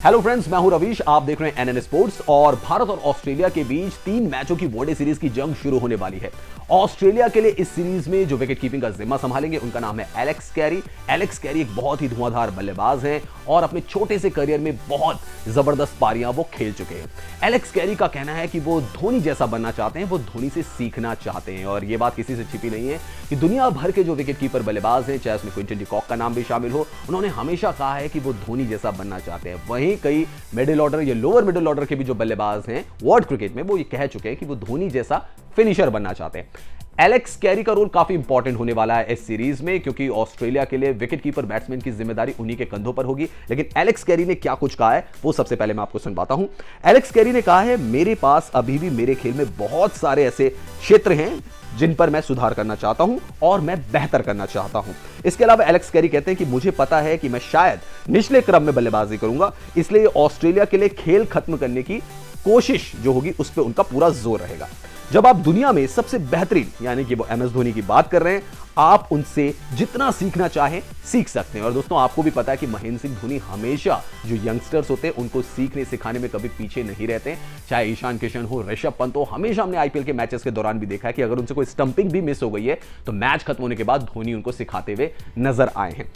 Hello friends, मैं हूं रवीश। आप देख रहे हैं एनएन स्पोर्ट्स। और भारत और ऑस्ट्रेलिया के बीच 3 मैचों की वनडे सीरीज की जंग शुरू होने वाली है। ऑस्ट्रेलिया के लिए इस सीरीज में जो विकेट कीपिंग का जिम्मा संभालेंगे उनका नाम है एलेक्स कैरी। एलेक्स कैरी एक बहुत ही धुआंधार बल्लेबाज हैं और अपने छोटे से करियर में बहुत जबरदस्त पारियां वो खेल चुके हैं। एलेक्स कैरी का कहना है कि वो धोनी जैसा बनना चाहते हैं, वो धोनी से सीखना चाहते हैं। और ये बात किसी से छिपी नहीं है कि दुनिया भर के जो विकेट कीपर बल्लेबाज हैं, चाहे उसमें क्विंटन डी कॉक का नाम भी शामिल हो, उन्होंने हमेशा कहा है कि वो धोनी जैसा बनना चाहते हैं। वहीं कई मिडिल ऑर्डर या लोअर मिडिल ऑर्डर के भी जो बल्लेबाज हैं वर्ल्ड क्रिकेट में, वो ये कह चुके हैं कि वो धोनी जैसा फिनिशर बनना चाहते हैं। एलेक्स कैरी का रोल काफी इंपॉर्टेंट होने वाला है इस सीरीज में, क्योंकि ऑस्ट्रेलिया के लिए विकेट कीपर बैट्समैन की जिम्मेदारी उन्हीं के कंधों पर होगी। लेकिन एलेक्स कैरी ने क्या कुछ कहा है वो सबसे पहले मैं आपको सुनवाता हूं। एलेक्स कैरी ने कहा है, मेरे पास अभी भी मेरे खेल में बहुत सारे ऐसे क्षेत्र हैं जिन पर मैं सुधार करना चाहता हूं और मैं बेहतर करना चाहता हूं। इसके अलावा एलेक्स कैरी कहते हैं कि मुझे पता है कि मैं शायद निचले क्रम में बल्लेबाजी करूंगा, इसलिए ऑस्ट्रेलिया के लिए खेल खत्म करने की कोशिश जो होगी उस पर उनका पूरा जोर रहेगा। जब आप दुनिया में सबसे बेहतरीन यानी कि वो एमएस धोनी की बात कर रहे हैं, आप उनसे जितना सीखना चाहें सीख सकते हैं। और दोस्तों, आपको भी पता है कि महेंद्र सिंह धोनी हमेशा जो यंगस्टर्स होते हैं उनको सीखने सिखाने में कभी पीछे नहीं रहते। चाहे ईशान किशन हो, ऋषभ पंत हो, हमेशा हमने आईपीएल के मैचेस के दौरान भी देखा है कि अगर उनसे कोई स्टंपिंग भी मिस हो गई है तो मैच खत्म होने के बाद धोनी उनको सिखाते हुए नजर आए हैं।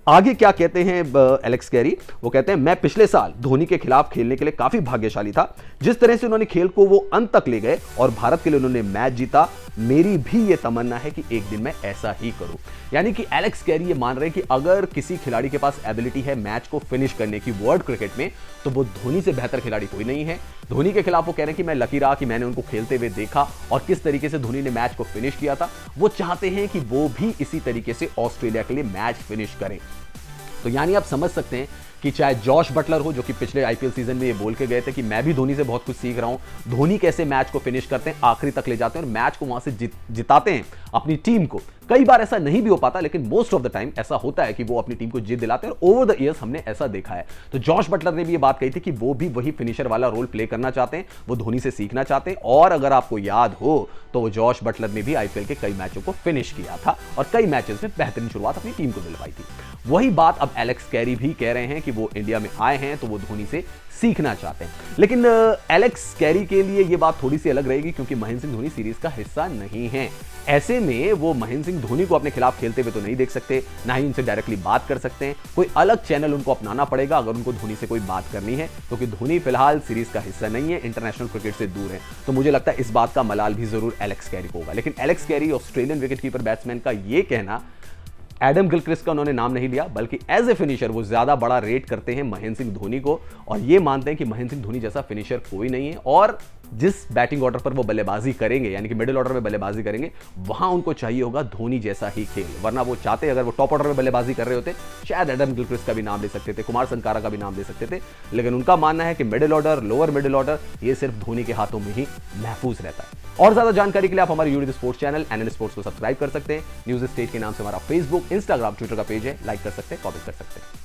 आगे क्या कहते हैं एलेक्स कैरी? वो कहते हैं, मैं पिछले साल धोनी के खिलाफ खेलने के लिए काफी भाग्यशाली था। जिस तरह से उन्होंने खेल को वो अंत तक ले गए और भारत के लिए उन्होंने मैच जीता, मेरी भी ये तमन्ना है कि एक दिन मैं ऐसा ही करूं। यानी कि एलेक्स कैरी ये मान रहे हैं कि अगर किसी खिलाड़ी के पास एबिलिटी है मैच को फिनिश करने की वर्ल्ड क्रिकेट में, तो वो धोनी से बेहतर खिलाड़ी कोई नहीं है। धोनी के खिलाफ वो कह रहे हैं कि मैं लकी रहा कि मैंने उनको खेलते हुए देखा और किस तरीके से धोनी ने मैच को फिनिश किया था। वो चाहते हैं कि वो भी इसी तरीके से ऑस्ट्रेलिया के लिए मैच फिनिश करें। तो यानी आप समझ सकते हैं कि चाहे जॉश बटलर हो, जो कि पिछले आईपीएल सीजन में ये बोल के गए थे कि मैं भी धोनी से बहुत कुछ सीख रहा हूं, धोनी कैसे मैच को फिनिश करते हैं, आखिरी तक ले जाते हैं और मैच को वहां से जिताते हैं अपनी टीम को। कई बार ऐसा नहीं भी हो पाता, लेकिन मोस्ट ऑफ द टाइम ऐसा होता है कि वो अपनी टीम को जीत दिलाते हैं और ओवर द ईयर्स हमने ऐसा देखा है। तो जॉश बटलर ने भी ये बात कही थी कि वो भी वही फिनिशर वाला रोल प्ले करना चाहते हैं, वो धोनी से सीखना चाहते हैं। और अगर आपको याद हो तो जॉश बटलर ने भी आईपीएल के कई मैचों को फिनिश किया था और कई मैचेस में बेहतरीन शुरुआत अपनी टीम को दिलवाई थी। वही बात अब एलेक्स कैरी भी कह रहे हैं कि वो इंडिया में आए हैं तो वो धोनी से सीखना चाहते हैं। लेकिन एलेक्स कैरी के लिए ये बात थोड़ी सी अलग रहेगी, क्योंकि महेंद्र सिंह धोनी सीरीज का हिस्सा नहीं है। ऐसे में वो महेंद्र सिंह धोनी को अपने खिलाफ खेलते हुए तो नहीं देख सकते, ना ही उनसे डायरेक्टली बात कर सकते हैं। कोई अलग चैनल उनको अपनाना पड़ेगा अगर उनको धोनी से कोई बात करनी है, क्योंकि धोनी फिलहाल सीरीज का हिस्सा नहीं है, इंटरनेशनल क्रिकेट से दूर है। तो मुझे लगता है इस बात का मलाल भी जरूर एलेक्स कैरी को होगा। लेकिन Alex Carey, Australian wicket keeper batsman का ये कहना, एडम गिलक्रिस्ट का उन्होंने नाम नहीं लिया, बल्कि एज ए फिनिशर वो ज्यादा बड़ा रेट करते हैं महेंद्र सिंह धोनी को और ये मानते हैं कि महेंद्र सिंह धोनी जैसा फिनिशर कोई नहीं है। और जिस बैटिंग ऑर्डर पर वो बल्लेबाजी करेंगे, यानी कि मिडिल ऑर्डर में बल्लेबाजी करेंगे, वहां उनको चाहिए होगा धोनी जैसा ही खेल। वरना वो चाहते, अगर वो टॉप ऑर्डर में बल्लेबाजी कर रहे होते, शायद एडम गिलक्रिस्ट का भी नाम ले सकते थे, कुमार संगकारा का भी नाम ले सकते थे। लेकिन उनका मानना है कि middle order, lower middle order, ये सिर्फ धोनी के हाथों में ही महफूज रहता है। और ज्यादा जानकारी के लिए आप हमारे YouTube sports channel NN sports को सब्सक्राइब कर सकते हैं। न्यूज स्टेट के नाम से हमारा फेसबुक, इंस्टाग्राम, ट्विटर का पेज है, लाइक कर सकते हैं, कॉमेंट कर सकते हैं।